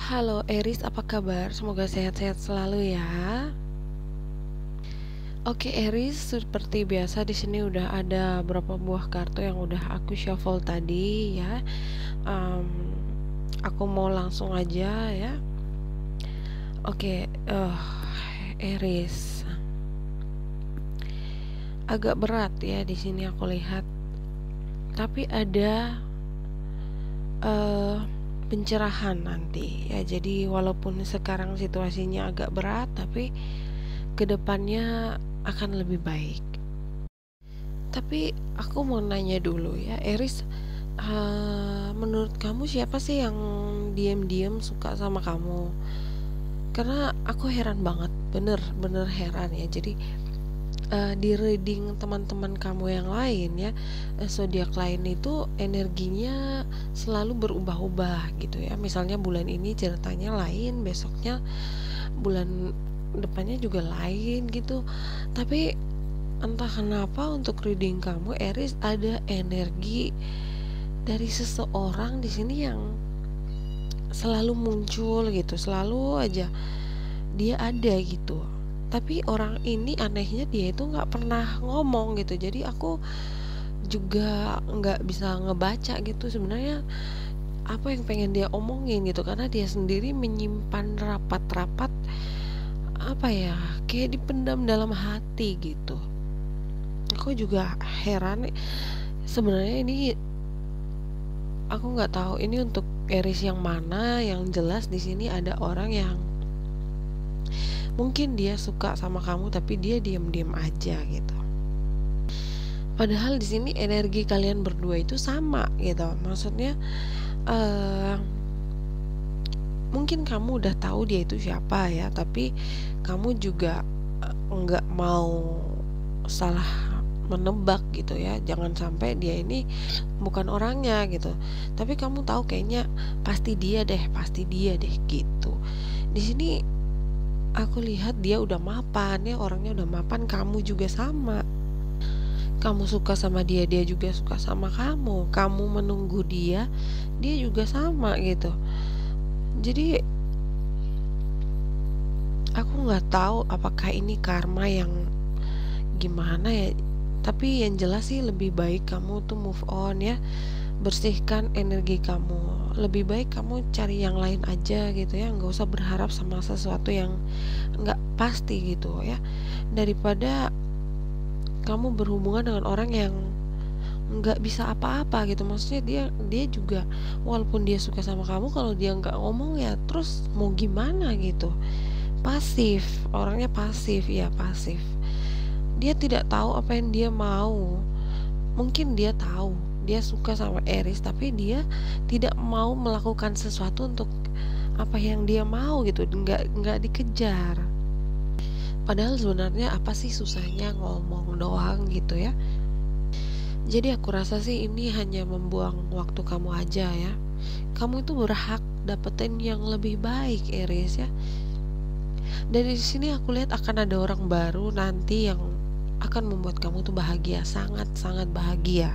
Halo Eris, apa kabar? Semoga sehat-sehat selalu ya. Oke Eris, seperti biasa di sini udah ada beberapa buah kartu yang udah aku shuffle tadi ya. Em, aku mau langsung aja ya. Oke, Eris, agak berat ya di sini aku lihat. Tapi ada eh pencerahan nanti ya. Jadi walaupun sekarang situasinya agak berat, tapi kedepannya akan lebih baik. Tapi aku mau nanya dulu ya, Eris, menurut kamu siapa sih yang diam-diam suka sama kamu? Karena aku heran banget, bener-bener heran ya. Jadi di reading teman-teman kamu yang lain ya, zodiak lain itu energinya selalu berubah-ubah gitu ya. Misalnya bulan ini ceritanya lain, besoknya bulan depannya juga lain gitu. Tapi entah kenapa untuk reading kamu Eris ada energi dari seseorang di sini yang selalu muncul gitu, selalu aja dia ada gitu. Tapi orang ini anehnya dia itu nggak pernah ngomong gitu. Jadi aku juga nggak bisa ngebaca gitu sebenarnya apa yang pengen dia omongin gitu, karena dia sendiri menyimpan rapat-rapat apa ya, kayak dipendam dalam hati gitu. Aku juga heran sebenarnya ini, aku nggak tahu ini untuk Eris yang mana. Yang jelas di sini ada orang yang mungkin dia suka sama kamu tapi dia diam-diam aja gitu. Padahal di sini energi kalian berdua itu sama gitu. Maksudnya eh mungkin kamu udah tahu dia itu siapa ya, tapi kamu juga nggak mau salah menebak gitu ya. Jangan sampai dia ini bukan orangnya gitu. Tapi kamu tahu kayaknya pasti dia deh gitu. Di sini aku lihat dia udah mapan ya, orangnya udah mapan, kamu juga sama. Kamu suka sama dia, dia juga suka sama kamu. Kamu menunggu dia, dia juga sama gitu. Jadi aku nggak tahu apakah ini karma yang gimana ya. Tapi yang jelas sih lebih baik kamu tuh move on ya. Bersihkan energi kamu. Lebih baik kamu cari yang lain aja gitu ya. Nggak usah berharap sama sesuatu yang nggak pasti gitu ya. Daripada kamu berhubungan dengan orang yang nggak bisa apa-apa gitu. Maksudnya dia juga walaupun dia suka sama kamu, kalau dia nggak ngomong ya terus mau gimana gitu. Pasif, orangnya pasif ya, pasif. Dia tidak tahu apa yang dia mau. Mungkin dia tahu dia suka sama Eris, tapi dia tidak mau melakukan sesuatu untuk apa yang dia mau gitu. Nggak dikejar. Padahal sebenarnya apa sih susahnya ngomong doang gitu ya. Jadi aku rasa sih ini hanya membuang waktu kamu aja ya. Kamu itu berhak dapetin yang lebih baik Eris ya. Dan di sini aku lihat akan ada orang baru nanti yang akan membuat kamu tuh bahagia, sangat-sangat bahagia.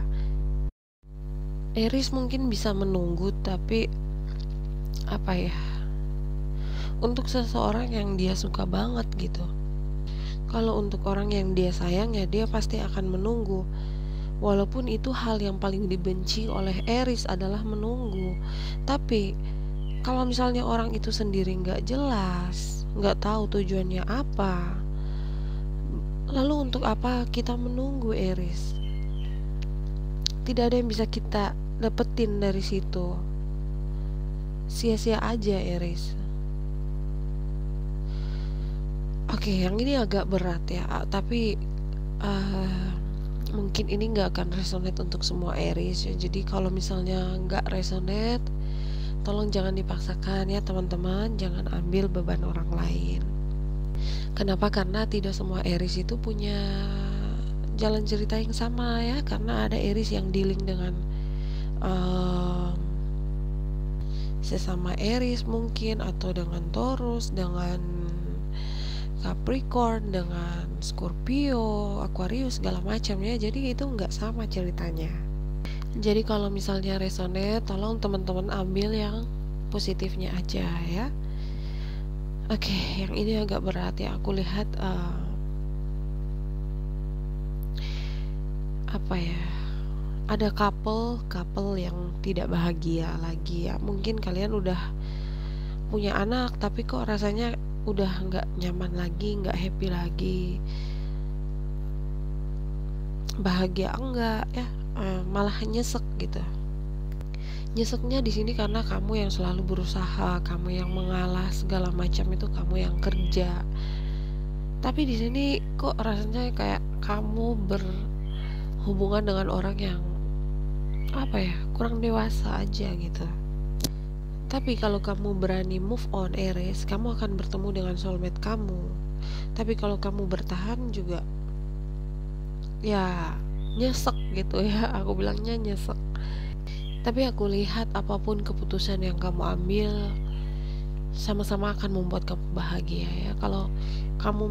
Eris mungkin bisa menunggu, tapi apa ya, untuk seseorang yang dia suka banget gitu. Kalau untuk orang yang dia sayang ya dia pasti akan menunggu. Walaupun itu hal yang paling dibenci oleh Eris adalah menunggu. Tapi kalau misalnya orang itu sendiri nggak jelas, nggak tahu tujuannya apa, lalu untuk apa kita menunggu Eris? Tidak ada yang bisa kita dapetin dari situ. Sia-sia aja Eris. Oke, yang ini agak berat ya, tapi eh, mungkin ini nggak akan resonate untuk semua Aries ya. Jadi kalau misalnya nggak resonate, tolong jangan dipaksakan ya teman-teman. Jangan ambil beban orang lain. Kenapa? Karena tidak semua Aries itu punya jalan cerita yang sama ya. Karena ada Aries yang dealing dengan em, sesama Aries mungkin, atau dengan Taurus, dengan Capricorn, dengan Scorpio, Aquarius, segala macam ya. Jadi itu nggak sama ceritanya. Jadi kalau misalnya resonate, tolong teman-teman ambil yang positifnya aja ya. Oke, yang ini agak berat ya. Aku lihat apa ya? Ada couple yang tidak bahagia lagi ya. Mungkin kalian udah punya anak, tapi kok rasanya udah nggak nyaman lagi, nggak happy lagi. Bahagia enggak ya? Malah nyesek gitu. Nyeseknya di sini karena kamu yang selalu berusaha, kamu yang mengalah segala macam itu kamu yang kerja. Tapi di sini kok rasanya kayak kamu berhubungan dengan orang yang apa ya, kurang dewasa aja gitu. Tapi kalau kamu berani move on, Aries, kamu akan bertemu dengan soulmate kamu. Tapi kalau kamu bertahan juga, ya nyesek gitu ya. Aku bilangnya nyesek. Tapi aku lihat apapun keputusan yang kamu ambil, sama-sama akan membuat kamu bahagia ya. Kalau kamu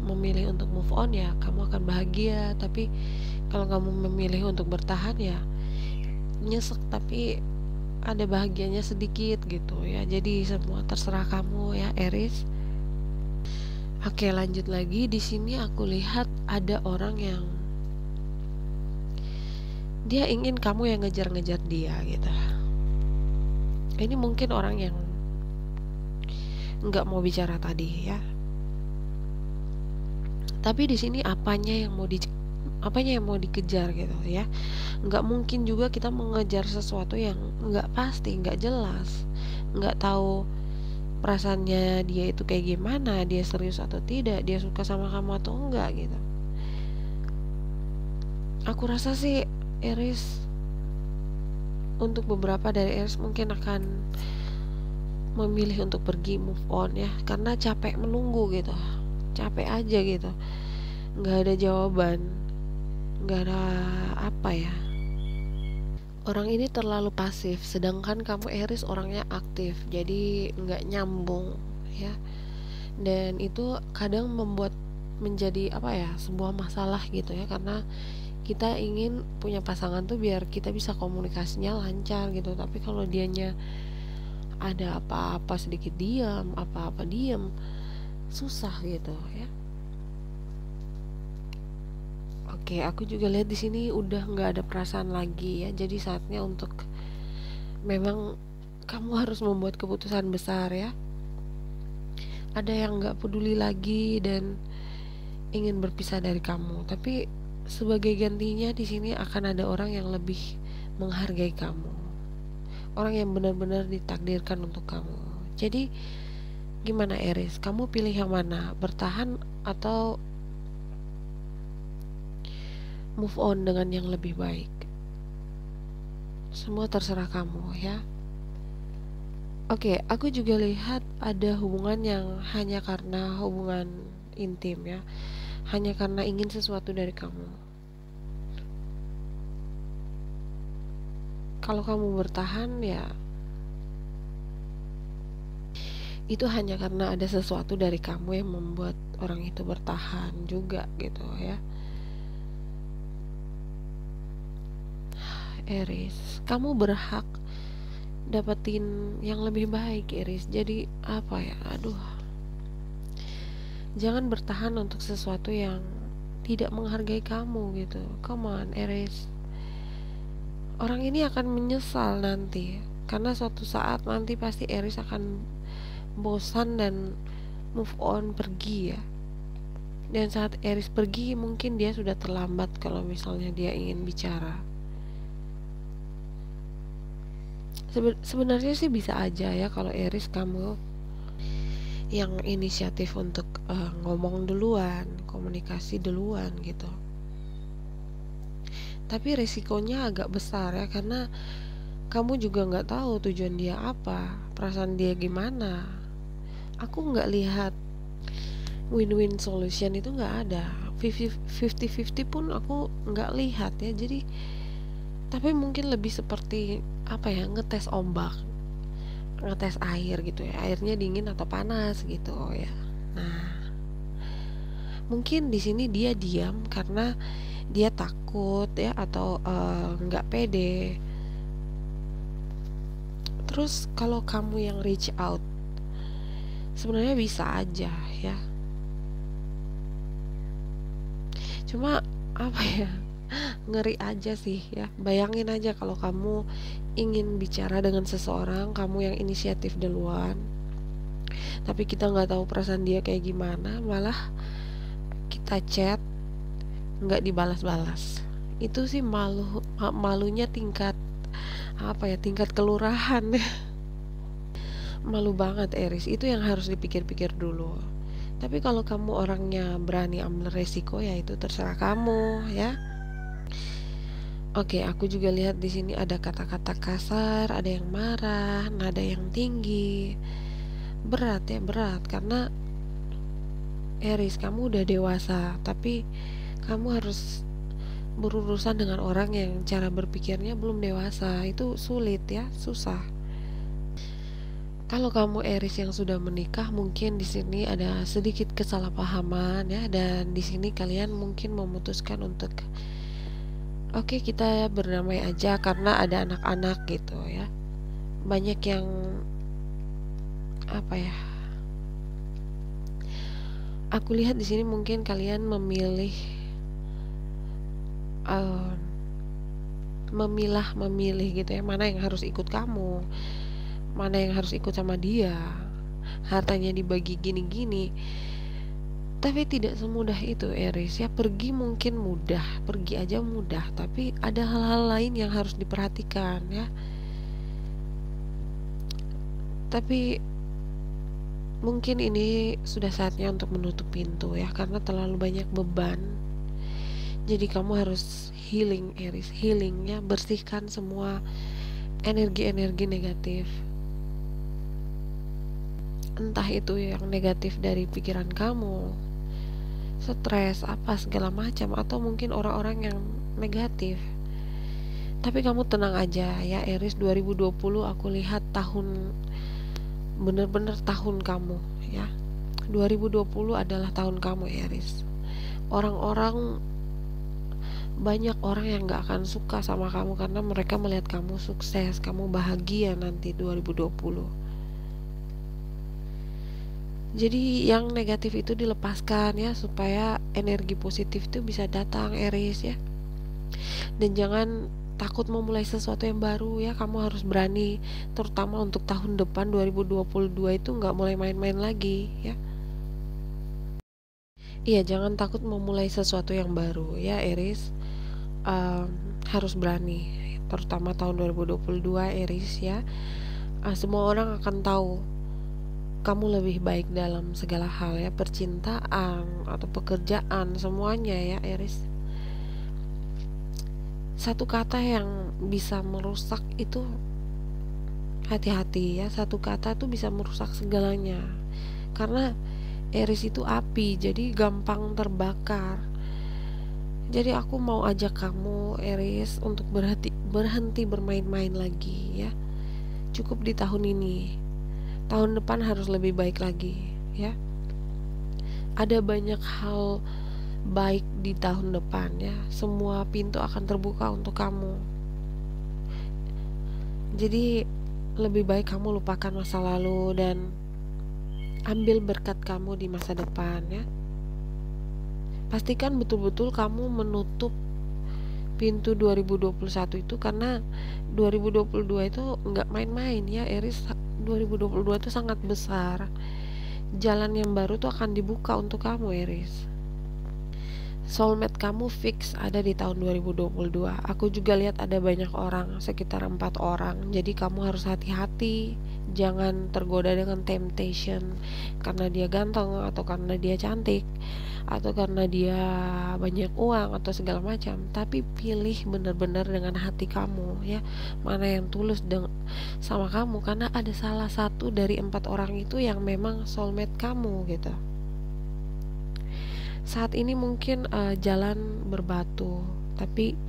memilih untuk move on ya, kamu akan bahagia. Tapi kalau kamu memilih untuk bertahan ya, nyesek tapi ada bahagianya sedikit gitu ya. Jadi semua terserah kamu ya, Aries. Oke, lanjut lagi. Di sini aku lihat ada orang yang dia ingin kamu yang ngejar-ngejar dia gitu. Ini mungkin orang yang nggak mau bicara tadi ya. Tapi di sini apanya yang mau dikejar gitu ya. Nggak mungkin juga kita mengejar sesuatu yang nggak pasti, nggak jelas, nggak tahu perasaannya dia itu kayak gimana, dia serius atau tidak, dia suka sama kamu atau enggak gitu. Aku rasa sih Aries, untuk beberapa dari Aries mungkin akan memilih untuk pergi move on ya, karena capek menunggu gitu, capek aja gitu, nggak ada jawaban, nggak ada apa ya. Orang ini terlalu pasif, sedangkan kamu Aries orangnya aktif, jadi nggak nyambung ya. Dan itu kadang membuat menjadi apa ya, sebuah masalah gitu ya, karena kita ingin punya pasangan tuh biar kita bisa komunikasinya lancar gitu. Tapi kalau dianya ada apa-apa sedikit diam, apa-apa diam, susah gitu ya. Oke, aku juga lihat di sini udah nggak ada perasaan lagi ya. Jadi saatnya untuk memang kamu harus membuat keputusan besar ya. Ada yang nggak peduli lagi dan ingin berpisah dari kamu, tapi sebagai gantinya di sini akan ada orang yang lebih menghargai kamu, orang yang benar-benar ditakdirkan untuk kamu. Jadi gimana Aries, kamu pilih yang mana, bertahan atau move on dengan yang lebih baik? Semua terserah kamu ya. Oke, aku juga lihat ada hubungan yang hanya karena hubungan intim ya, hanya karena ingin sesuatu dari kamu. Kalau kamu bertahan ya, itu hanya karena ada sesuatu dari kamu yang membuat orang itu bertahan juga gitu ya. Aries, kamu berhak dapetin yang lebih baik Aries. Jadi apa ya, aduh, jangan bertahan untuk sesuatu yang tidak menghargai kamu gitu. Come on Aries, orang ini akan menyesal nanti, karena suatu saat nanti pasti Aries akan bosan dan move on, pergi ya. Dan saat Aries pergi mungkin dia sudah terlambat kalau misalnya dia ingin bicara. Sebenarnya sih bisa aja ya kalau Aries kamu yang inisiatif untuk ngomong duluan, komunikasi duluan gitu. Tapi resikonya agak besar ya, karena kamu juga nggak tahu tujuan dia apa, perasaan dia gimana. Aku nggak lihat win-win solution, itu nggak ada. 50-50 pun aku nggak lihat ya. Jadi tapi mungkin lebih seperti apa ya, ngetes ombak, ngetes air gitu ya, airnya dingin atau panas gitu ya. Nah, mungkin di sini dia diam karena dia takut ya, atau nggak pede. Terus kalau kamu yang reach out, sebenarnya bisa aja ya. Cuma apa ya? Ngeri aja sih ya. Bayangin aja kalau kamu ingin bicara dengan seseorang, kamu yang inisiatif duluan, tapi kita nggak tahu perasaan dia kayak gimana, malah kita chat nggak dibalas-balas. Itu sih malunya tingkat apa ya, tingkat kelurahan. Malu banget Eris, itu yang harus dipikir-pikir dulu. Tapi kalau kamu orangnya berani ambil resiko, ya itu terserah kamu ya. Oke, aku juga lihat di sini ada kata-kata kasar, ada yang marah, nada yang tinggi. Berat ya, berat karena Eris, kamu udah dewasa, tapi kamu harus berurusan dengan orang yang cara berpikirnya belum dewasa. Itu sulit ya, susah. Kalau kamu Eris yang sudah menikah, mungkin di sini ada sedikit kesalahpahaman ya, dan di sini kalian mungkin memutuskan untuk oke, kita berdamai aja karena ada anak-anak gitu ya. Banyak yang apa ya? Aku lihat di sini mungkin kalian memilih eh, memilih gitu ya, mana yang harus ikut kamu, mana yang harus ikut sama dia, hartanya dibagi gini-gini. Tapi tidak semudah itu Eris ya. Pergi mungkin mudah, pergi aja mudah, tapi ada hal-hal lain yang harus diperhatikan ya. Tapi mungkin ini sudah saatnya untuk menutup pintu ya, karena terlalu banyak beban. Jadi kamu harus healing Eris, healing ya, bersihkan semua energi-energi negatif. Entah itu yang negatif dari pikiran kamu, stres, apa segala macam, atau mungkin orang-orang yang negatif. Tapi kamu tenang aja ya Eris, 2020 aku lihat tahun bener-bener tahun kamu ya. 2020 adalah tahun kamu Eris. Orang-orang banyak orang yang gak akan suka sama kamu karena mereka melihat kamu sukses, kamu bahagia nanti 2020. Jadi yang negatif itu dilepaskan ya, supaya energi positif itu bisa datang Aries ya. Dan jangan takut memulai sesuatu yang baru ya, kamu harus berani, terutama untuk tahun depan 2022 itu nggak mulai main-main lagi ya. Iya, jangan takut memulai sesuatu yang baru ya Aries. Harus berani, terutama tahun 2022 Aries ya. Semua orang akan tahu kamu lebih baik dalam segala hal ya, percintaan atau pekerjaan, semuanya ya Aries. Satu kata yang bisa merusak itu, hati-hati ya, satu kata itu bisa merusak segalanya. Karena Aries itu api, jadi gampang terbakar. Jadi aku mau ajak kamu Aries untuk berhenti bermain-main lagi ya. Cukup di tahun ini. Tahun depan harus lebih baik lagi ya. Ada banyak hal baik di tahun depan ya. Semua pintu akan terbuka untuk kamu. Jadi lebih baik kamu lupakan masa lalu dan ambil berkat kamu di masa depan ya. Pastikan betul-betul kamu menutup pintu 2021 itu, karena 2022 itu nggak main-main ya Aries. 2022 itu sangat besar. Jalan yang baru tuh akan dibuka untuk kamu Aries. Soulmate kamu fix ada di tahun 2022. Aku juga lihat ada banyak orang, sekitar 4 orang. Jadi kamu harus hati-hati, jangan tergoda dengan temptation karena dia ganteng, atau karena dia cantik, atau karena dia banyak uang, atau segala macam. Tapi pilih benar-benar dengan hati kamu ya, mana yang tulus sama kamu, karena ada salah satu dari 4 orang itu yang memang soulmate kamu gitu. Saat ini mungkin jalan berbatu, tapi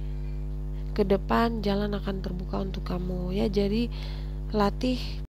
ke depan jalan akan terbuka untuk kamu ya. Jadi latih